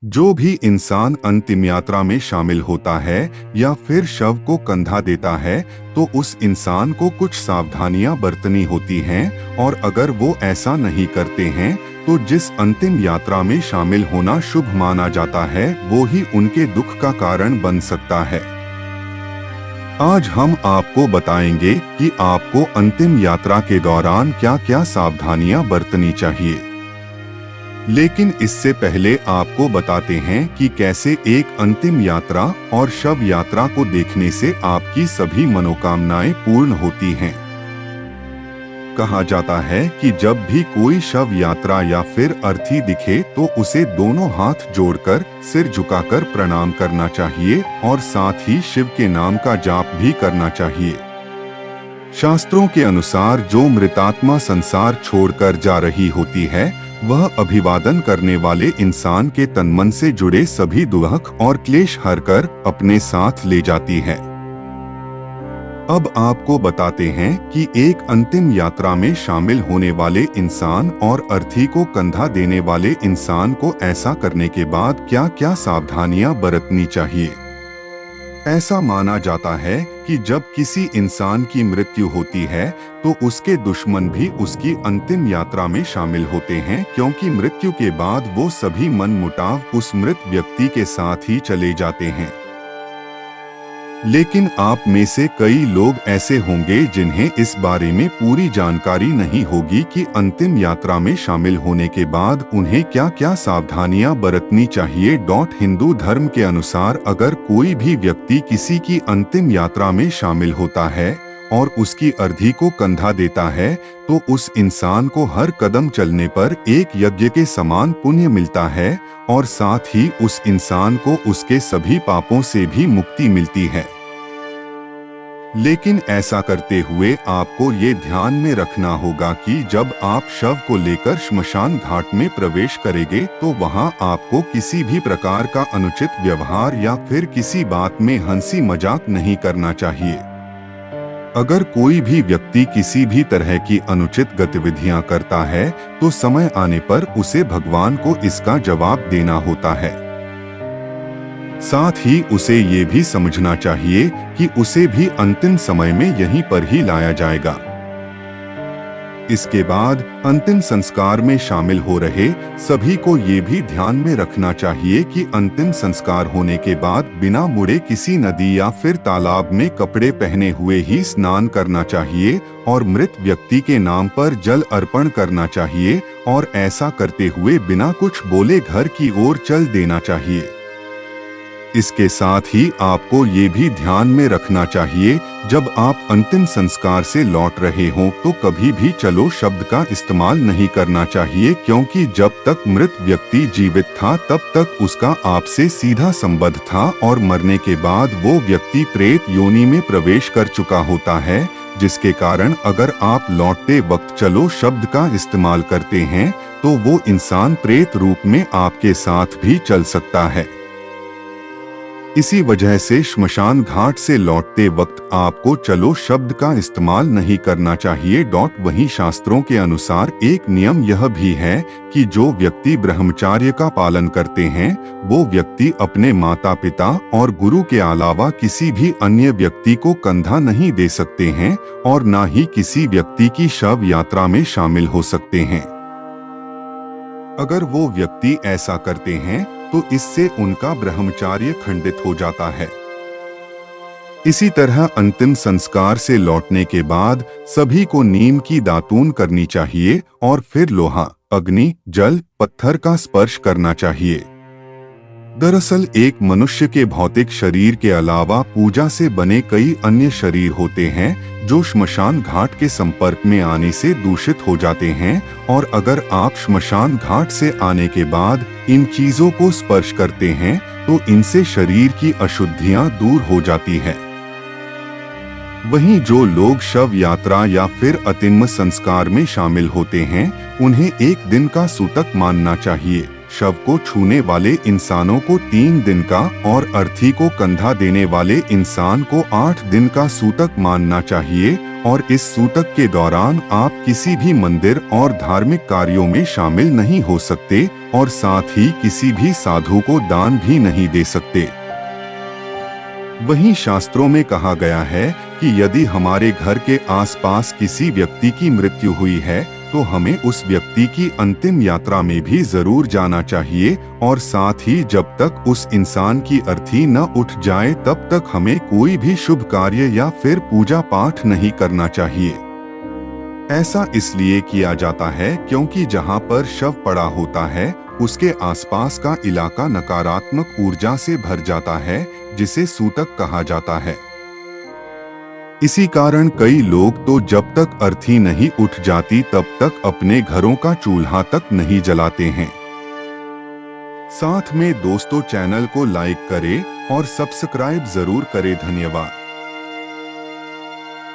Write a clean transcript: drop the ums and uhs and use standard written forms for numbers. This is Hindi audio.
जो भी इंसान अंतिम यात्रा में शामिल होता है या फिर शव को कंधा देता है तो उस इंसान को कुछ सावधानियां बरतनी होती हैं, और अगर वो ऐसा नहीं करते हैं तो जिस अंतिम यात्रा में शामिल होना शुभ माना जाता है वो ही उनके दुख का कारण बन सकता है। आज हम आपको बताएंगे कि आपको अंतिम यात्रा के दौरान क्या क्या सावधानियां बरतनी चाहिए। लेकिन इससे पहले आपको बताते हैं कि कैसे एक अंतिम यात्रा और शव यात्रा को देखने से आपकी सभी मनोकामनाएं पूर्ण होती हैं। कहा जाता है कि जब भी कोई शव यात्रा या फिर अर्थी दिखे तो उसे दोनों हाथ जोड़कर सिर झुकाकर प्रणाम करना चाहिए और साथ ही शिव के नाम का जाप भी करना चाहिए। शास्त्रों के अनुसार जो मृतात्मा संसार छोड़कर जा रही होती है वह अभिवादन करने वाले इंसान के तन मन से जुड़े सभी दुख और क्लेश हरकर अपने साथ ले जाती है। अब आपको बताते हैं कि एक अंतिम यात्रा में शामिल होने वाले इंसान और अर्थी को कंधा देने वाले इंसान को ऐसा करने के बाद क्या क्या सावधानियां बरतनी चाहिए। ऐसा माना जाता है कि जब किसी इंसान की मृत्यु होती है तो उसके दुश्मन भी उसकी अंतिम यात्रा में शामिल होते हैं, क्योंकि मृत्यु के बाद वो सभी मनमुटाव उस मृत व्यक्ति के साथ ही चले जाते हैं। लेकिन आप में से कई लोग ऐसे होंगे जिन्हें इस बारे में पूरी जानकारी नहीं होगी कि अंतिम यात्रा में शामिल होने के बाद उन्हें क्या क्या सावधानियां बरतनी चाहिए। हिंदू धर्म के अनुसार अगर कोई भी व्यक्ति किसी की अंतिम यात्रा में शामिल होता है और उसकी अर्थी को कंधा देता है तो उस इंसान को हर कदम चलने पर एक यज्ञ के समान पुण्य मिलता है और साथ ही उस इंसान को उसके सभी पापों से भी मुक्ति मिलती है। लेकिन ऐसा करते हुए आपको ये ध्यान में रखना होगा कि जब आप शव को लेकर श्मशान घाट में प्रवेश करेंगे तो वहां आपको किसी भी प्रकार का अनुचित व्यवहार या फिर किसी बात में हंसी मजाक नहीं करना चाहिए। अगर कोई भी व्यक्ति किसी भी तरह की अनुचित गतिविधियां करता है तो समय आने पर उसे भगवान को इसका जवाब देना होता है। साथ ही उसे ये भी समझना चाहिए कि उसे भी अंतिम समय में यहीं पर ही लाया जाएगा। इसके बाद अंतिम संस्कार में शामिल हो रहे सभी को ये भी ध्यान में रखना चाहिए कि अंतिम संस्कार होने के बाद बिना मुड़े किसी नदी या फिर तालाब में कपड़े पहने हुए ही स्नान करना चाहिए और मृत व्यक्ति के नाम पर जल अर्पण करना चाहिए और ऐसा करते हुए बिना कुछ बोले घर की ओर चल देना चाहिए। इसके साथ ही आपको ये भी ध्यान में रखना चाहिए जब आप अंतिम संस्कार से लौट रहे हों तो कभी भी चलो शब्द का इस्तेमाल नहीं करना चाहिए, क्योंकि जब तक मृत व्यक्ति जीवित था तब तक उसका आपसे सीधा संबंध था और मरने के बाद वो व्यक्ति प्रेत योनि में प्रवेश कर चुका होता है, जिसके कारण अगर आप लौटते वक्त चलो शब्द का इस्तेमाल करते हैं तो वो इंसान प्रेत रूप में आपके साथ भी चल सकता है। इसी वजह से श्मशान घाट से लौटते वक्त आपको चलो शब्द का इस्तेमाल नहीं करना चाहिए। वहीं शास्त्रों के अनुसार एक नियम यह भी है कि जो व्यक्ति ब्रह्मचर्य का पालन करते हैं वो व्यक्ति अपने माता पिता और गुरु के अलावा किसी भी अन्य व्यक्ति को कंधा नहीं दे सकते हैं और न ही किसी व्यक्ति की शव यात्रा में शामिल हो सकते हैं। अगर वो व्यक्ति ऐसा करते हैं तो इससे उनका ब्रह्मचर्य खंडित हो जाता है। इसी तरह अंतिम संस्कार से लौटने के बाद सभी को नीम की दातून करनी चाहिए और फिर लोहा, अग्नि, जल, पत्थर का स्पर्श करना चाहिए। दरअसल एक मनुष्य के भौतिक शरीर के अलावा पूजा से बने कई अन्य शरीर होते हैं जो श्मशान घाट के संपर्क में आने से दूषित हो जाते हैं, और अगर आप श्मशान घाट से आने के बाद इन चीजों को स्पर्श करते हैं तो इनसे शरीर की अशुद्धियां दूर हो जाती है। वहीं जो लोग शव यात्रा या फिर अंतिम संस्कार में शामिल होते हैं उन्हें एक दिन का सूतक मानना चाहिए। शव को छूने वाले इंसानों को 3 दिन का और अर्थी को कंधा देने वाले इंसान को 8 दिन का सूतक मानना चाहिए और इस सूतक के दौरान आप किसी भी मंदिर और धार्मिक कार्यों में शामिल नहीं हो सकते और साथ ही किसी भी साधु को दान भी नहीं दे सकते। वहीं शास्त्रों में कहा गया है कि यदि हमारे घर के आसपास किसी व्यक्ति की मृत्यु हुई है तो हमें उस व्यक्ति की अंतिम यात्रा में भी जरूर जाना चाहिए और साथ ही जब तक उस इंसान की अर्थी न उठ जाए तब तक हमें कोई भी शुभ कार्य या फिर पूजा पाठ नहीं करना चाहिए। ऐसा इसलिए किया जाता है क्योंकि जहां पर शव पड़ा होता है उसके आसपास का इलाका नकारात्मक ऊर्जा से भर जाता है जिसे सूतक कहा जाता है। इसी कारण कई लोग तो जब तक अर्थी नहीं उठ जाती तब तक अपने घरों का चूल्हा तक नहीं जलाते हैं। साथ में दोस्तों चैनल को लाइक करें और सब्सक्राइब जरूर करें। धन्यवाद।